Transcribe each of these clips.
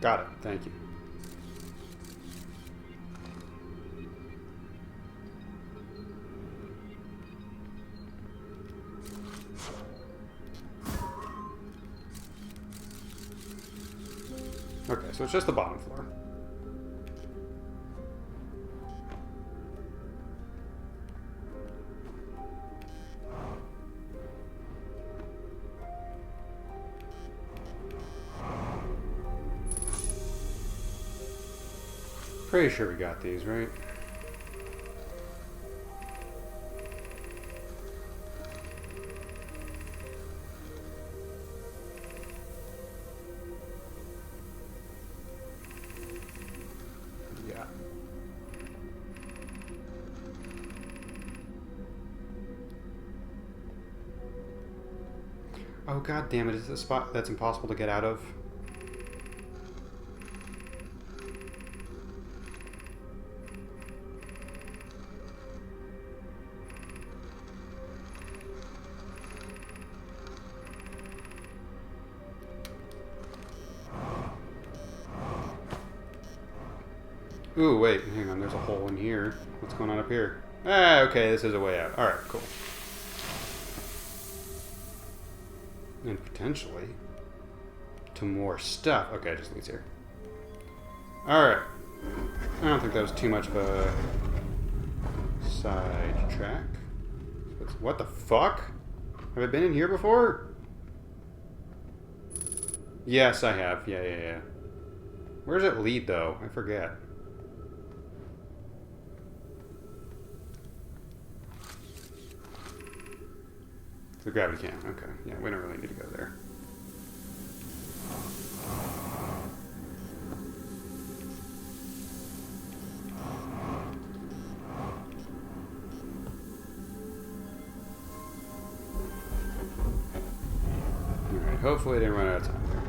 Got it. Thank you. Okay, so it's just the bottom floor. Pretty sure we got these, right? Yeah. Oh, god damn it, is this a spot that's impossible to get out of? Ooh, wait, hang on, there's a hole in here. What's going on up here? Ah, okay, this is a way out. Alright, cool. And potentially to more stuff. Okay, it just leads here. Alright. I don't think that was too much of a side track. What the fuck? Have I been in here before? Yes, I have. Yeah. Where does it lead, though? I forget. The gravity can. Okay. Yeah, we don't really need to go there. Alright, hopefully I didn't run out of time there.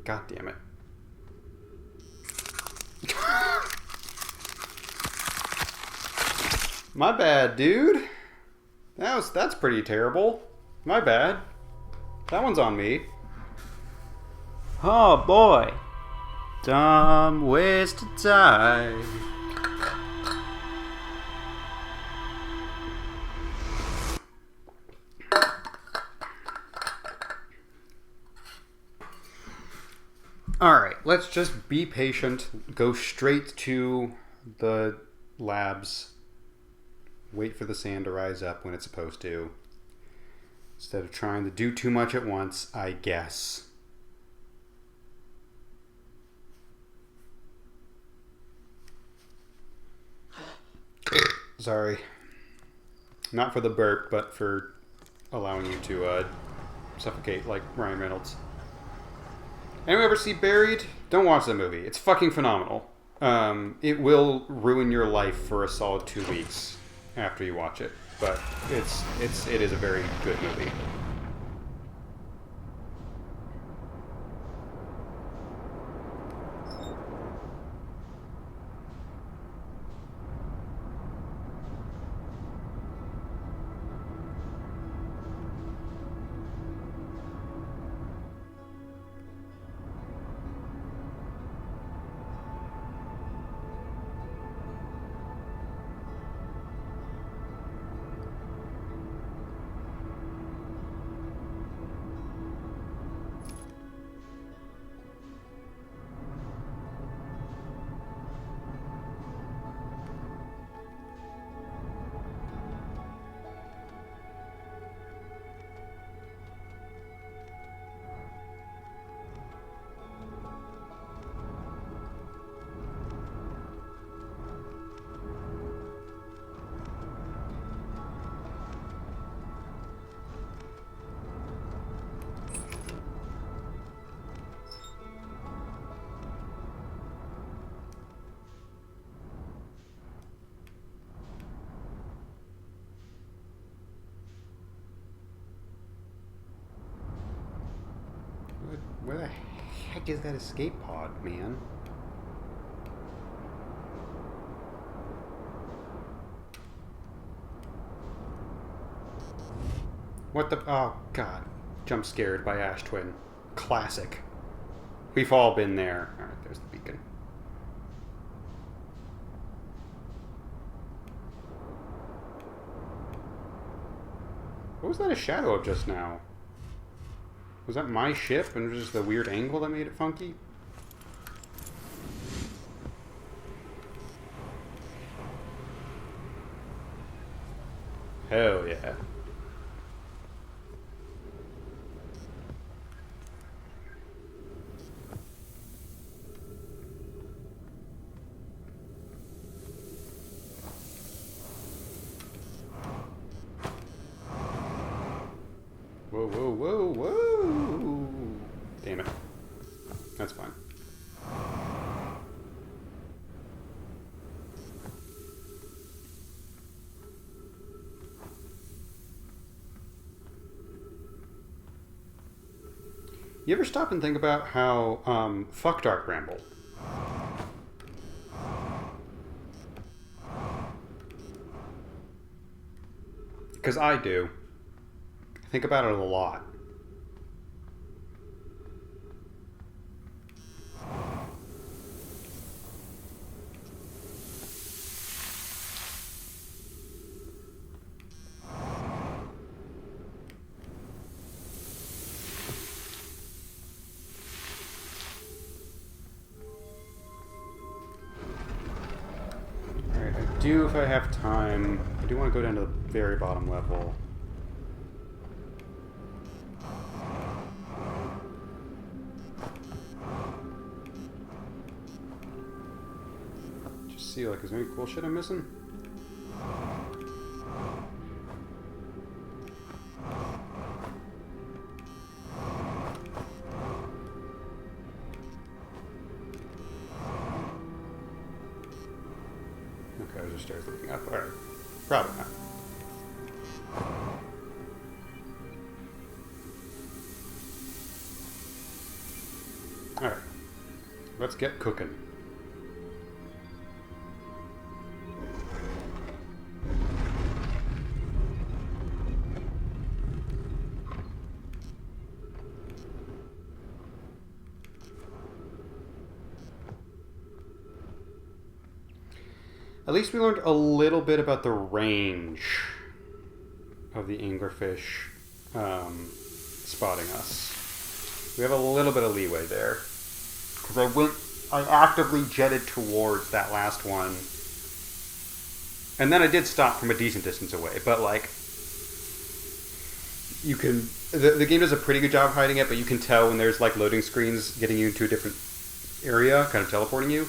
God damn it. My bad, dude. That's pretty terrible. My bad. That one's on me. Oh boy. Dumb waste of time. Alright, let's just be patient. Go straight to the labs. Wait for the sand to rise up when it's supposed to. Instead of trying to do too much at once, I guess. Sorry. Not for the burp, but for allowing you to suffocate like Ryan Reynolds. Anyone ever see Buried? Don't watch that movie. It's fucking phenomenal. It will ruin your life for a solid 2 weeks after you watch it, but it is a very good movie. Where the fuck is that escape pod, man? What the... Oh, God. Jump scared by Ash Twin. Classic. We've all been there. Alright, there's the beacon. What was that a shadow of just now? Was that my ship and it was just the weird angle that made it funky? Hell yeah. Whoa, whoa, whoa, whoa! Damn it. That's fine. You ever stop and think about how, fuck Dark Bramble? Because I do. I think about it a lot. Alright, I do, if I have time, I do want to go down to the very bottom level. See, like, is there any cool shit I'm missing? Okay, there's just stairs leading up. Alright. Probably not. Alright. Let's get cooking. At least we learned a little bit about the range of the anglerfish spotting us. We have a little bit of leeway there. Because I actively jetted towards that last one. And then I did stop from a decent distance away. But, like, you can... The game does a pretty good job hiding it, but you can tell when there's, like, loading screens getting you into a different area, kind of teleporting you.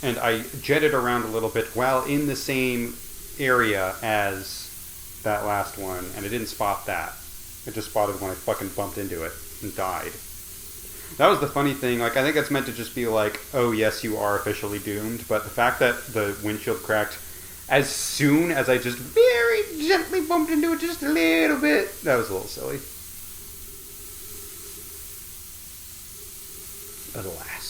And I jetted around a little bit while in the same area as that last one, and I didn't spot that. I just spotted when I fucking bumped into it and died. That was the funny thing. Like, I think it's meant to just be like, oh yes, you are officially doomed, but the fact that the windshield cracked as soon as I just very gently bumped into it just a little bit, that was a little silly. Alas.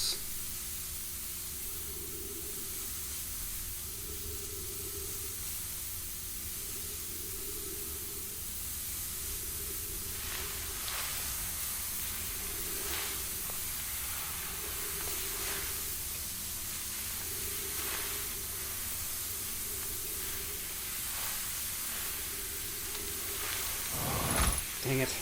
Dang it.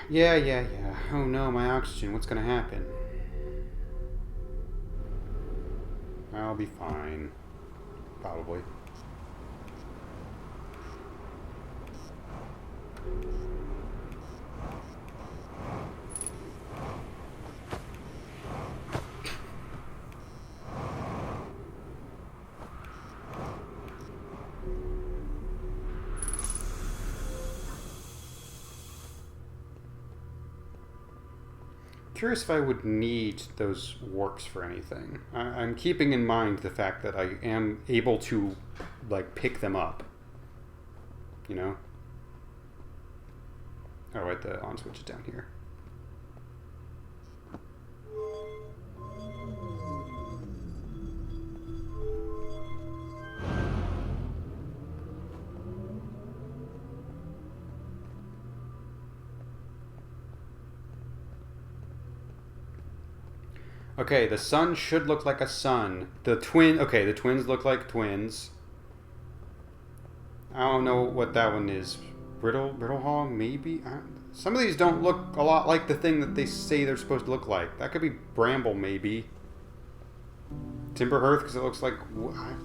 Yeah. Oh no, my oxygen. What's gonna happen? I'll be fine. Probably. curious if I would need those warps for anything. I'm keeping in mind the fact that I am able to, like, pick them up. You know? Oh, right, the on switch is down here. Okay, the sun should look like a sun. The twins look like twins. I don't know what that one is. Brittle Hall, maybe? Some of these don't look a lot like the thing that they say they're supposed to look like. That could be Bramble, maybe. Timberhearth, because it looks like...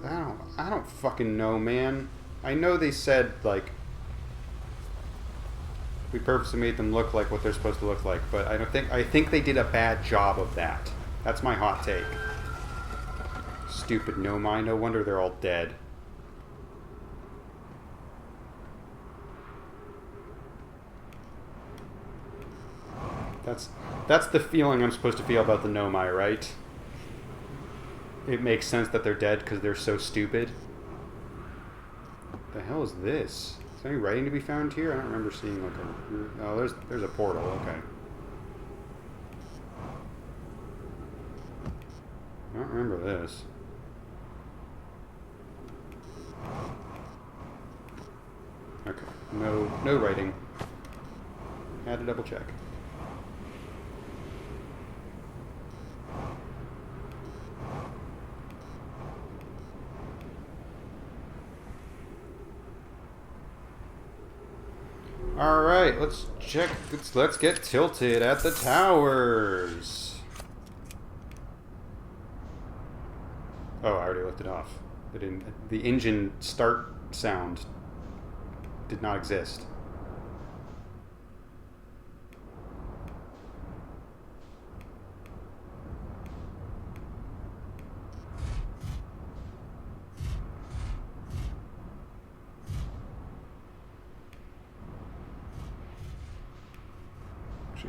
I don't fucking know, man. I know they said, like... we purposely made them look like what they're supposed to look like, but I think they did a bad job of that. That's my hot take. Stupid Nomai. No wonder they're all dead. That's the feeling I'm supposed to feel about the Nomai, right? It makes sense that they're dead because they're so stupid. What the hell is this? Is there any writing to be found here? I don't remember seeing like a... oh, there's a portal. Okay. I don't remember this. Okay. No writing. Had to double check. Alright, let's check. Let's get tilted at the towers. Oh, I already left it off. It didn't, the engine start sound did not exist.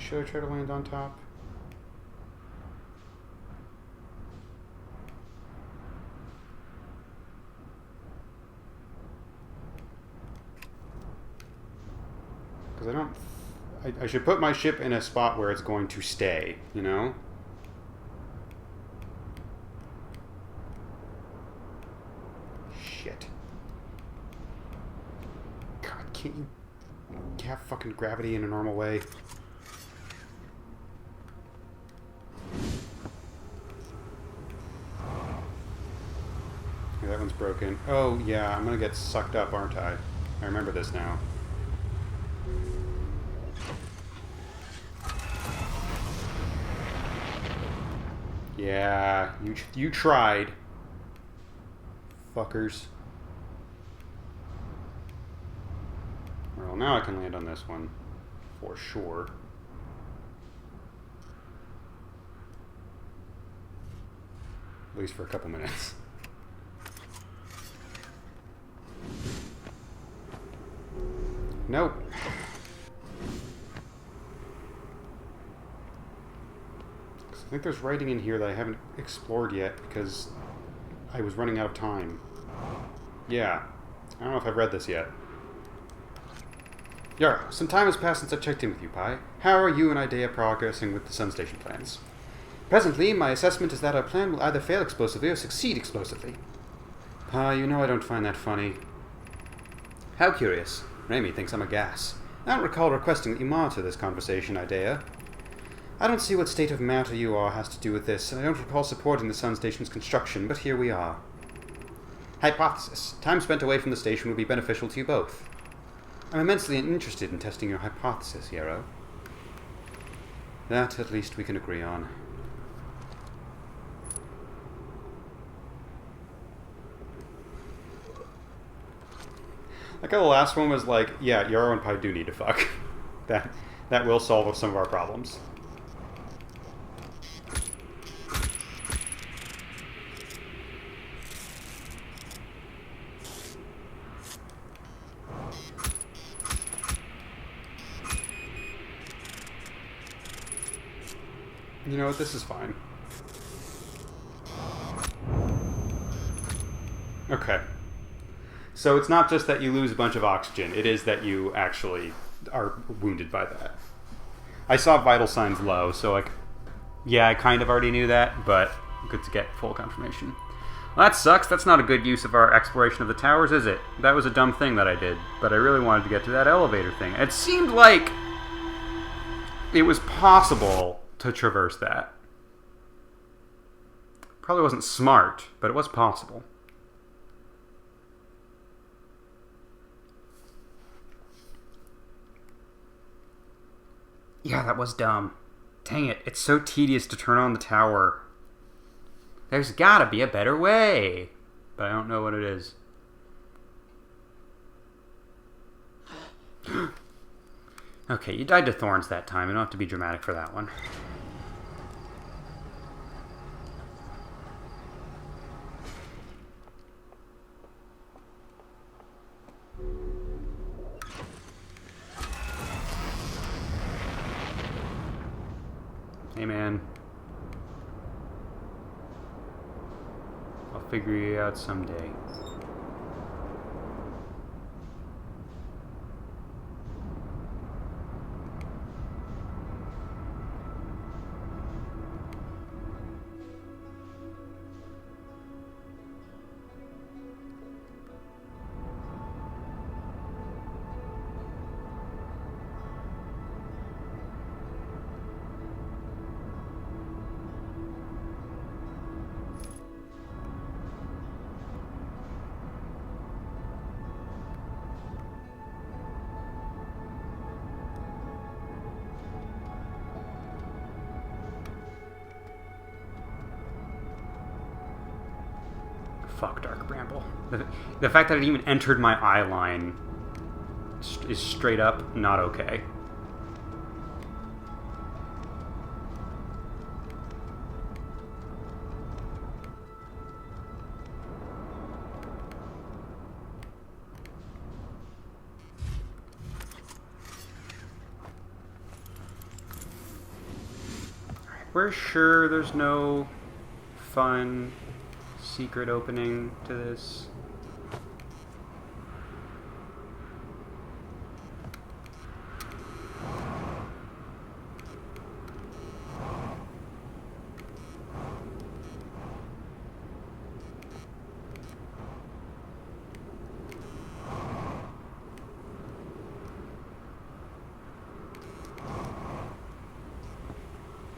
Should I try to land on top? Because I should put my ship in a spot where it's going to stay, you know? Shit. God, can't you have fucking gravity in a normal way? Okay, that one's broken. Oh, yeah, I'm gonna get sucked up, aren't I? I remember this now. Yeah, you tried. Fuckers. Well, now I can land on this one. For sure. At least for a couple minutes. Nope. I think there's writing in here that I haven't explored yet because I was running out of time. Yeah. I don't know if I've read this yet. Yara, some time has passed since I checked in with you, Pi. How are you and Idea progressing with the Sun Station plans? Presently, my assessment is that our plan will either fail explosively or succeed explosively. Pi, you know I don't find that funny. How curious. Remy thinks I'm a gas. I don't recall requesting that you monitor this conversation, Idea. I don't see what state of matter you are has to do with this, and I don't recall supporting the Sun Station's construction, but here we are. Hypothesis. Time spent away from the station will be beneficial to you both. I'm immensely interested in testing your hypothesis, Yarrow. That, at least, we can agree on. Like how the last one was like, yeah, Yarrow and Pi do need to fuck. That will solve some of our problems. You know what? This is fine. Okay. So it's not just that you lose a bunch of oxygen. It is that you actually are wounded by that. I saw vital signs low, so like, yeah, I kind of already knew that, but good to get full confirmation. Well, that sucks. That's not a good use of our exploration of the towers, is it? That was a dumb thing that I did, but I really wanted to get to that elevator thing. It seemed like it was possible to traverse that. Probably wasn't smart, but it was possible. Yeah, that was dumb. Dang it, it's so tedious to turn on the tower. There's gotta be a better way. But I don't know what it is. Okay, you died to thorns that time. You don't have to be dramatic for that one. Hey, man. I'll figure you out someday. Fuck Dark Bramble. The fact that it even entered my eye line is straight up not okay. We're sure there's no fun secret opening to this.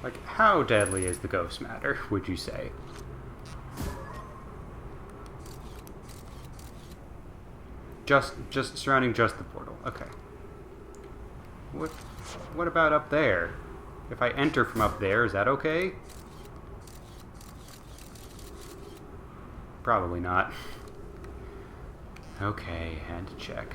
Like, how deadly is the ghost matter, would you say? Just surrounding just the portal. Okay. What about up there? If I enter from up there, is that okay? Probably not. Okay, had to check.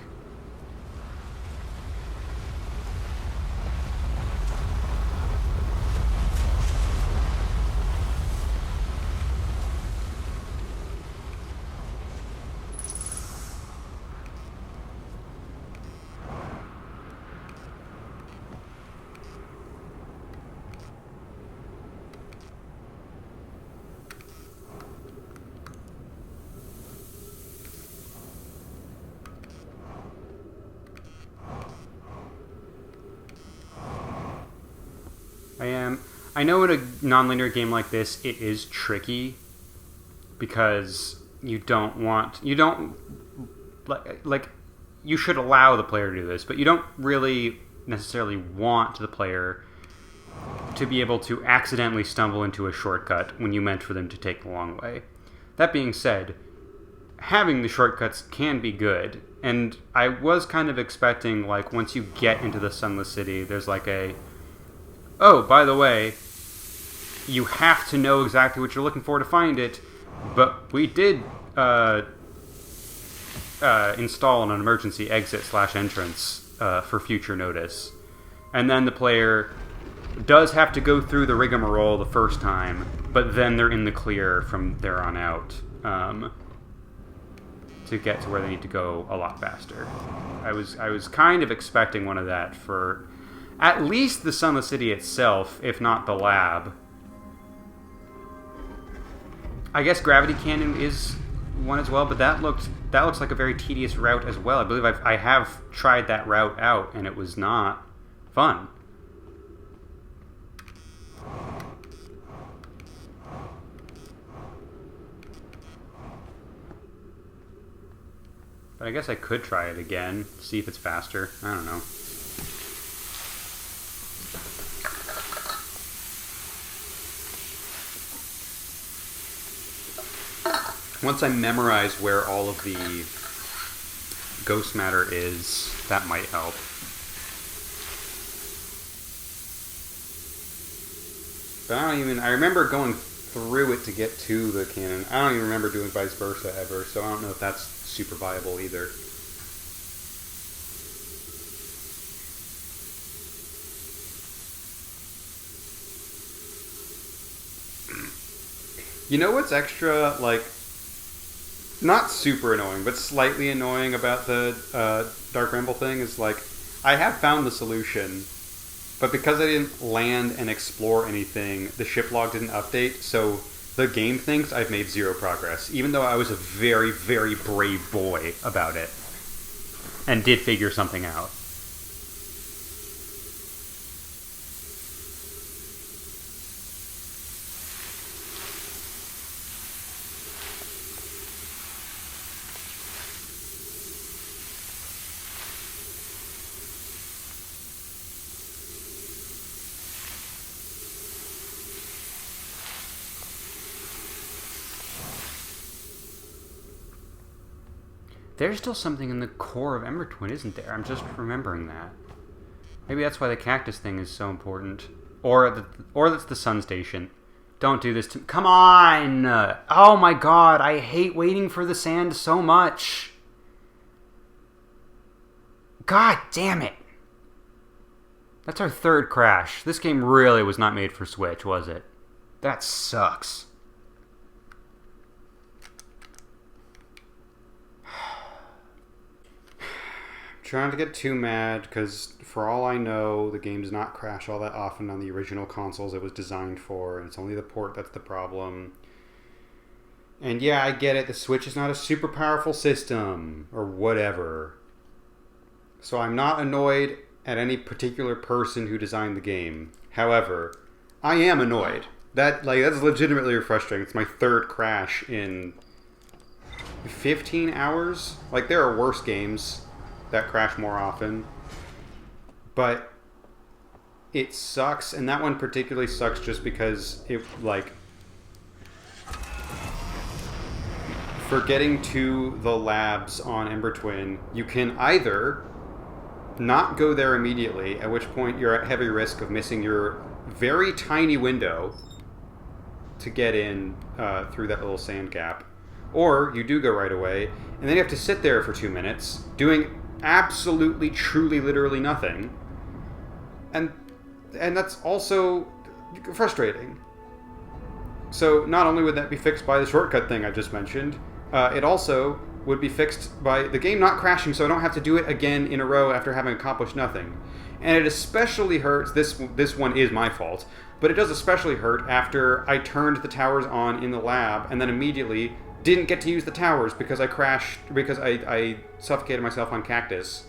I know in a non-linear game like this, it is tricky because you should allow the player to do this, but you don't really necessarily want the player to be able to accidentally stumble into a shortcut when you meant for them to take the long way. That being said, having the shortcuts can be good, and I was kind of expecting, like, once you get into the Sunless City, there's like oh, by the way, you have to know exactly what you're looking for to find it, but we did install an emergency exit/entrance for future notice. And then the player does have to go through the rigmarole the first time, but then they're in the clear from there on out to get to where they need to go a lot faster. I was kind of expecting one of that for at least the Sunless City itself, if not the lab, I guess Gravity Cannon is one as well, but that looks like a very tedious route as well. I believe I have tried that route out, and it was not fun. But I guess I could try it again, see if it's faster. I don't know. Once I memorize where all of the ghost matter is, that might help. But I remember going through it to get to the cannon. I don't even remember doing vice versa ever, so I don't know if that's super viable either. You know what's extra, like, not super annoying, but slightly annoying about the Dark Ramble thing is, like, I have found the solution, but because I didn't land and explore anything, the ship log didn't update, so the game thinks I've made zero progress, even though I was a very, very brave boy about it, and did figure something out. There's still something in the core of Ember Twin, isn't there? I'm just remembering that. Maybe that's why the cactus thing is so important. Or that's the sun station. Don't do this to me. Come on! Oh my god, I hate waiting for the sand so much. God damn it. That's our third crash. This game really was not made for Switch, was it? That sucks. Trying to get too mad because for all I know the game does not crash all that often on the original consoles it was designed for, and it's only the port that's the problem. And yeah, I get it, the Switch is not a super powerful system or whatever, so I'm not annoyed at any particular person who designed the game. However, I am annoyed. That's legitimately frustrating. It's my third crash in 15 hours. Like, there are worse games that crash more often, but it sucks, and that one particularly sucks just because it, like, for getting to the labs on Ember Twin, you can either not go there immediately, at which point you're at heavy risk of missing your very tiny window to get in through that little sand gap, or you do go right away, and then you have to sit there for 2 minutes doing absolutely, truly, literally nothing, and that's also frustrating. So not only would that be fixed by the shortcut thing I just mentioned, it also would be fixed by the game not crashing, so I don't have to do it again in a row after having accomplished nothing. And it especially hurts, this one is my fault, but it does especially hurt after I turned the towers on in the lab and then immediately didn't get to use the towers because I suffocated myself on cactus.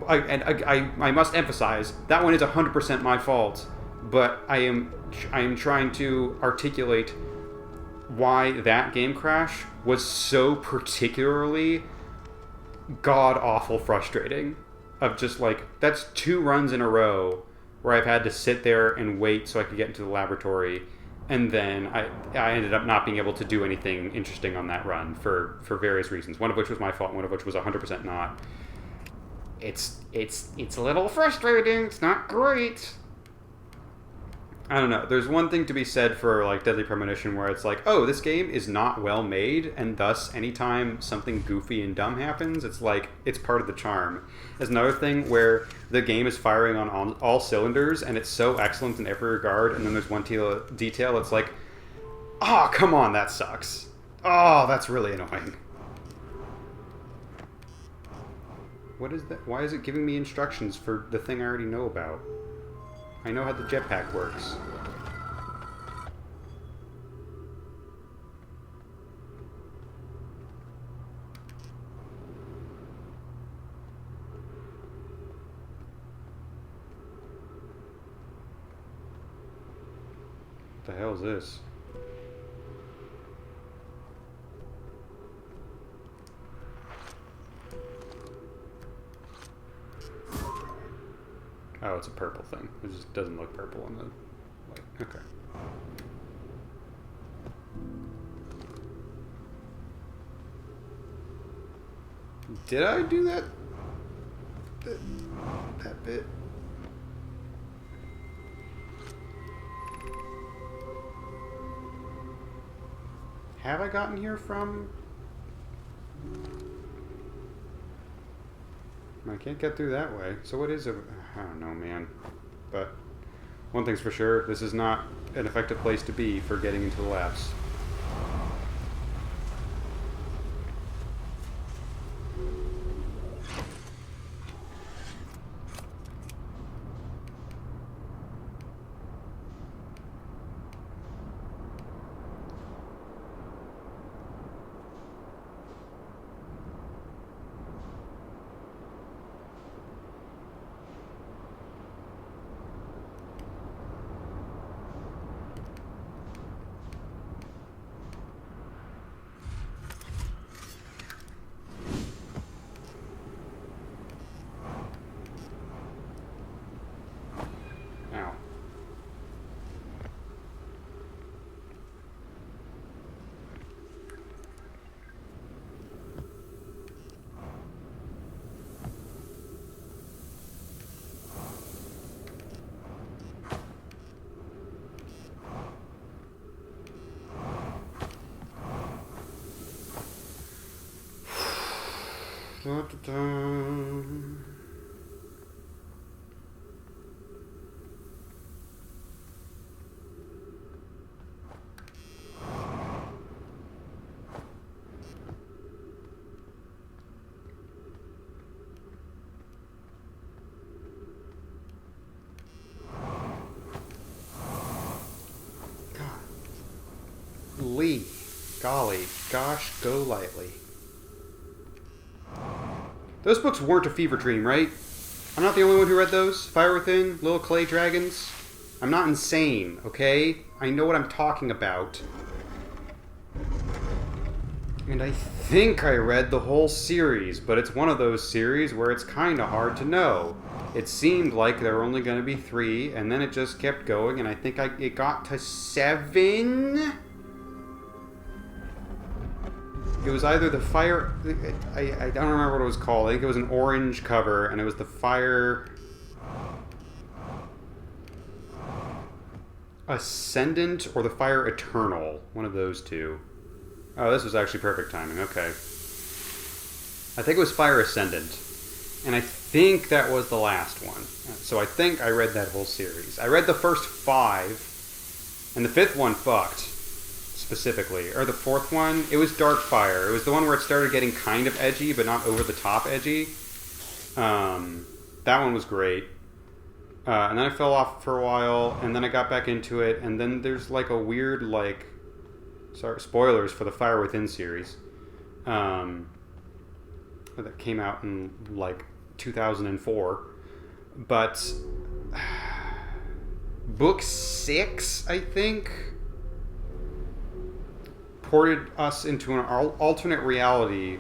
I must emphasize, that one is 100% my fault, but I am trying to articulate why that game crash was so particularly god-awful frustrating. Of just, like, that's 2 runs in a row where I've had to sit there and wait so I could get into the laboratory, and then I ended up not being able to do anything interesting on that run for various reasons, one of which was my fault, one of which was 100% not. It's a little frustrating, it's not great. I don't know, there's one thing to be said for, like, Deadly Premonition where it's like, oh, this game is not well made, and thus anytime something goofy and dumb happens, it's like, it's part of the charm. There's another thing where the game is firing on all cylinders, and it's so excellent in every regard, and then there's one detail that's like, oh, come on, that sucks. Oh, that's really annoying. What is that? Why is it giving me instructions for the thing I already know about? I know how the jetpack works. What the hell is this? Oh, it's a purple thing. It just doesn't look purple in the light. Okay. Did I do that? That bit? Have I gotten here from? I can't get through that way. So what is it? I don't know, man. But one thing's for sure, this is not an effective place to be for getting into the labs. Lee, golly, gosh, go lightly. Those books weren't a fever dream, right? I'm not the only one who read those. Fire Within, Little Clay Dragons. I'm not insane, okay? I know what I'm talking about. And I think I read the whole series, but it's one of those series where it's kind of hard to know. It seemed like there were only going to be 3, and then it just kept going, and I think it got to 7? It was either the Fire... I don't remember what it was called. I think it was an orange cover, and it was the Fire... Ascendant or the Fire Eternal. One of those two. Oh, this was actually perfect timing. Okay. I think it was Fire Ascendant. And I think that was the last one. So I think I read that whole series. I read the first 5, and the 5th one fucked. Specifically. Or the 4th one, it was Darkfire. It was the one where it started getting kind of edgy, but not over the top edgy. That one was great. And then I fell off for a while, and then I got back into it, and then there's like a weird, like... Sorry, spoilers for the Fire Within series. That came out in, like, 2004. But... Book 6, I think... ported us into an alternate reality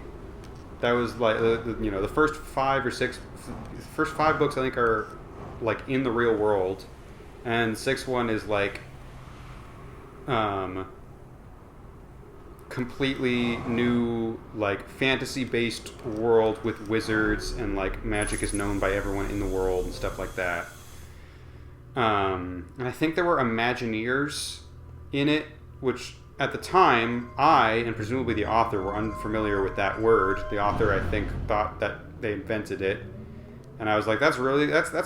that was like the first 5 or 6 first 5 books I think are like in the real world, and 6th one is like completely new, like fantasy based world with wizards, and like magic is known by everyone in the world and stuff like that. And I think there were Imagineers in it, which at the time, I, and presumably the author, were unfamiliar with that word. The author, I think, thought that they invented it. And I was like, that's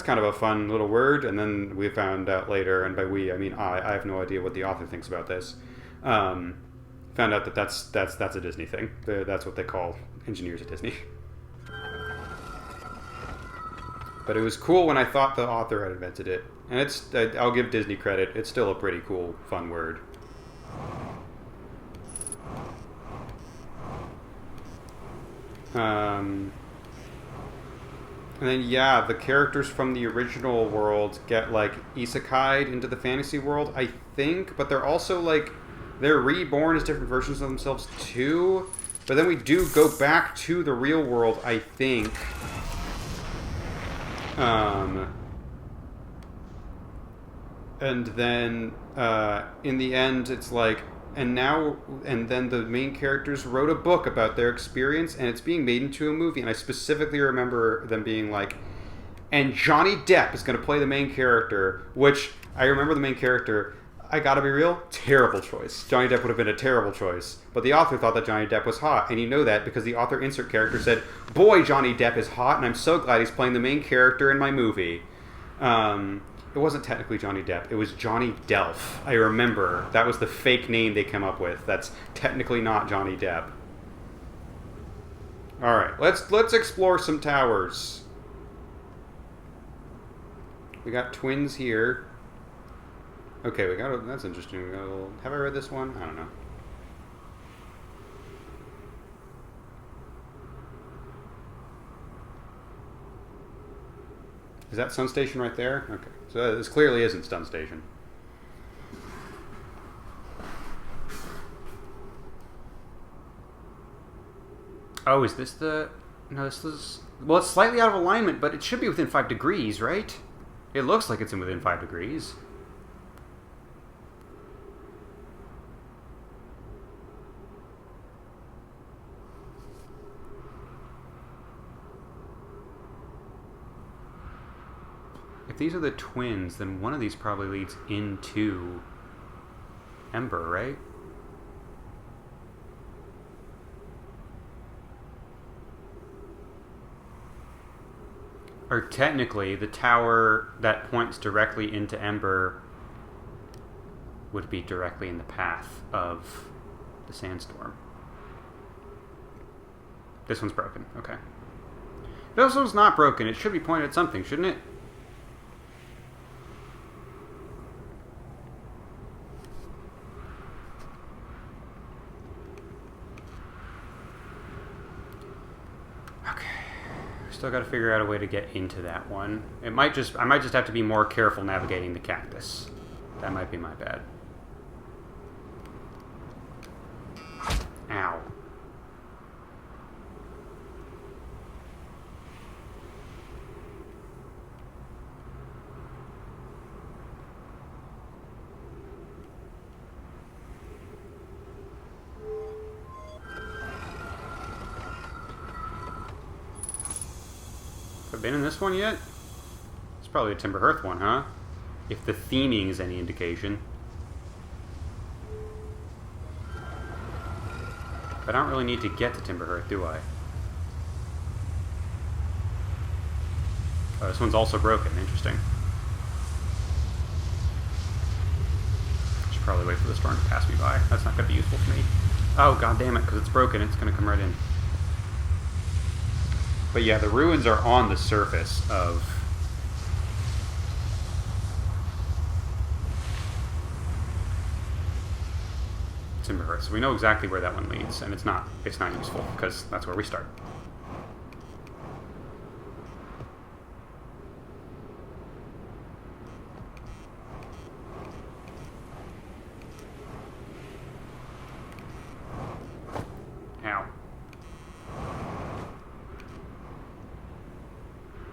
kind of a fun little word. And then we found out later, and by we, I mean I have no idea what the author thinks about this. Found out that that's a Disney thing. That's what they call engineers at Disney. But it was cool when I thought the author had invented it. And I'll give Disney credit, it's still a pretty cool, fun word. And then, yeah, the characters from the original world get, like, isekai'd into the fantasy world, I think. But they're also, like, they're reborn as different versions of themselves, too. But then we do go back to the real world, I think. And then, in the end, it's like... And then the main characters wrote a book about their experience, and it's being made into a movie. And I specifically remember them being like, and Johnny Depp is going to play the main character, which I remember the main character. I gotta be real, terrible choice. Johnny Depp would have been a terrible choice. But the author thought that Johnny Depp was hot, and you know that because the author insert character said, boy, Johnny Depp is hot, and I'm so glad he's playing the main character in my movie. It wasn't technically Johnny Depp. It was Johnny Delph. I remember. That was the fake name they came up with. That's technically not Johnny Depp. Alright, let's explore some towers. We got twins here. Okay, that's interesting. We got a little... Have I read this one? I don't know. Is that Sun Station right there? Okay. So this clearly isn't Sun Station. Oh, is this the... No, this is... Well, it's slightly out of alignment, but it should be within 5 degrees, right? It looks like it's within 5 degrees. If these are the twins, then one of these probably leads into Ember, right? Or technically, the tower that points directly into Ember would be directly in the path of the sandstorm. This one's broken. Okay. This one's not broken. It should be pointed at something, shouldn't it? Still got to figure out a way to get into that one. I might just have to be more careful navigating the cactus. That might be my bad. Ow. Been in this one yet? It's probably a Timber Hearth one, huh? If the theming is any indication. But I don't really need to get to Timber Hearth, do I? Oh, this one's also broken. Interesting. Should probably wait for the storm to pass me by. That's not going to be useful for me. Oh, god damn it, because it's broken. It's going to come right in. But yeah, the ruins are on the surface of... Timber Hearth. So we know exactly where that one leads, and it's not useful, because that's where we start.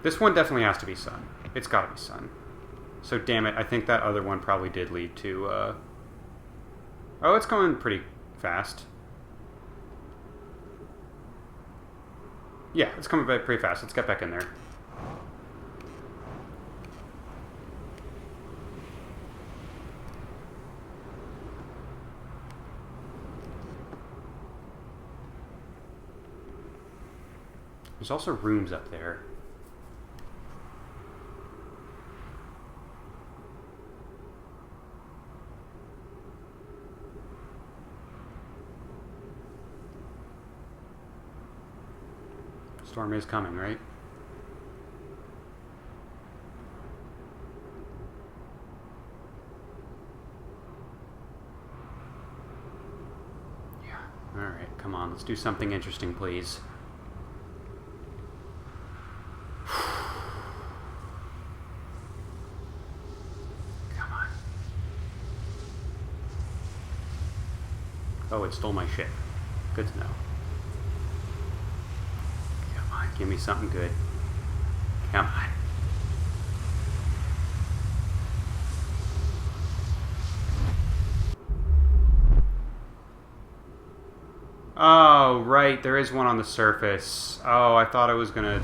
This one definitely has to be Sun. It's gotta be Sun. So damn it, I think that other one probably did lead to, Oh, it's going pretty fast. Yeah, it's coming back pretty fast. Let's get back in there. There's also rooms up there. Storm is coming, right? Yeah. Alright, come on. Let's do something interesting, please. Oh, it stole my ship. Good to know. Come on, give me something good. Come on. Oh, right, there is one on the surface. Oh, I thought I was gonna...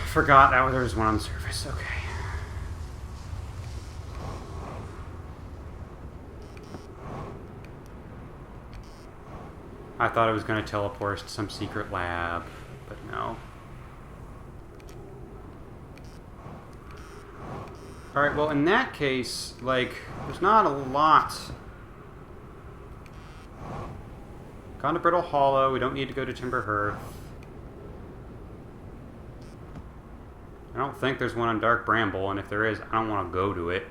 Forgot that there was one on the surface. Okay. I thought it was gonna teleport us to some secret lab, but no. Alright, well, in that case, like, there's not a lot... Gone to Brittle Hollow. We don't need to go to Timber Hearth. I don't think there's one on Dark Bramble, and if there is, I don't want to go to it.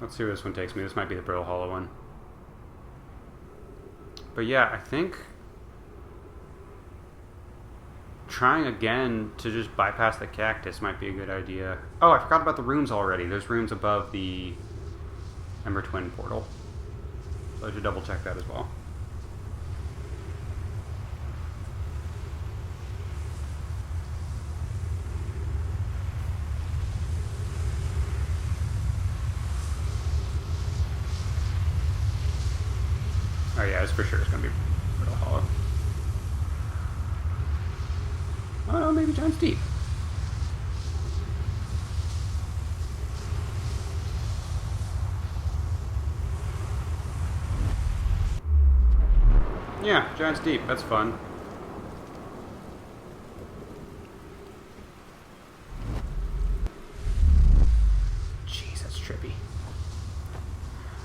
Let's see where this one takes me. This might be the Brittle Hollow one. But yeah, I think... trying again to just bypass the cactus might be a good idea. Oh, I forgot about the rooms already. There's rooms above the Ember Twin portal. So I should double check that as well. Oh yeah, it's for sure it's going to be Brittle Hollow. Oh no, maybe Giant's Deep. Yeah, Giant's Deep. That's fun. Jeez, that's trippy.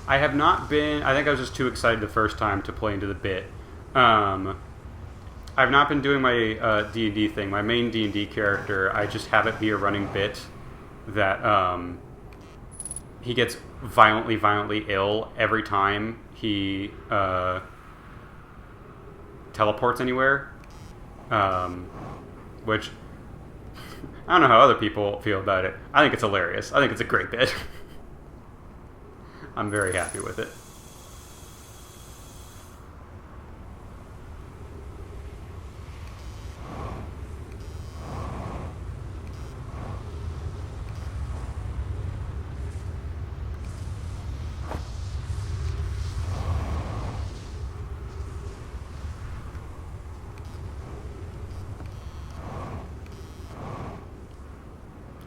I have not been... I think I was just too excited the first time to play into the bit. I've not been doing my D&D thing. My main D&D character, I just have it be a running bit that he gets violently ill every time he teleports anywhere. Which, I don't know how other people feel about it. I think it's hilarious. I think it's a great bit. I'm very happy with it.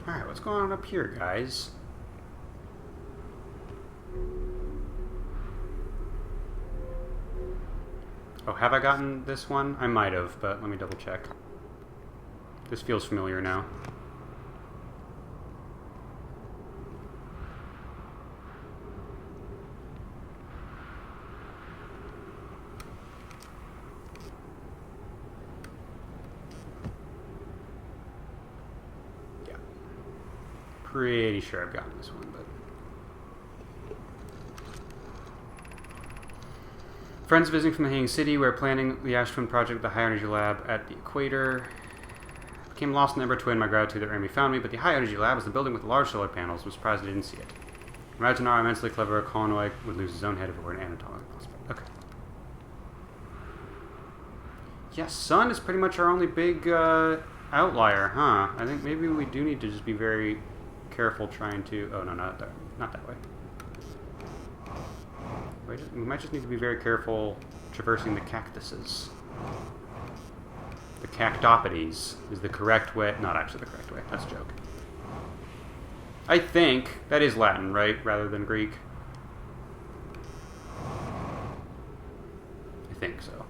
Alright, what's going on up here, guys? Oh, have I gotten this one? I might have, but let me double check. This feels familiar now. Yeah. Pretty sure I've gotten this one, but... Friends visiting from the Hanging City. We're planning the Ash Twin project at the High Energy Lab at the Equator. Became lost in the Ember Twin. My gratitude that Remy found me, but the High Energy Lab is the building with the large solar panels. I'm surprised I didn't see it. Imagine how immensely clever Conway would lose his own head if it were an anatomical aspect. Okay. Yeah, Sun is pretty much our only big outlier, huh? I think maybe we do need to just be very careful trying to... Oh, no, not that way. We might just need to be very careful traversing the cactuses. The cactopodes is the correct way. Not actually the correct way. That's a joke. I think that is Latin, right? Rather than Greek. I think so.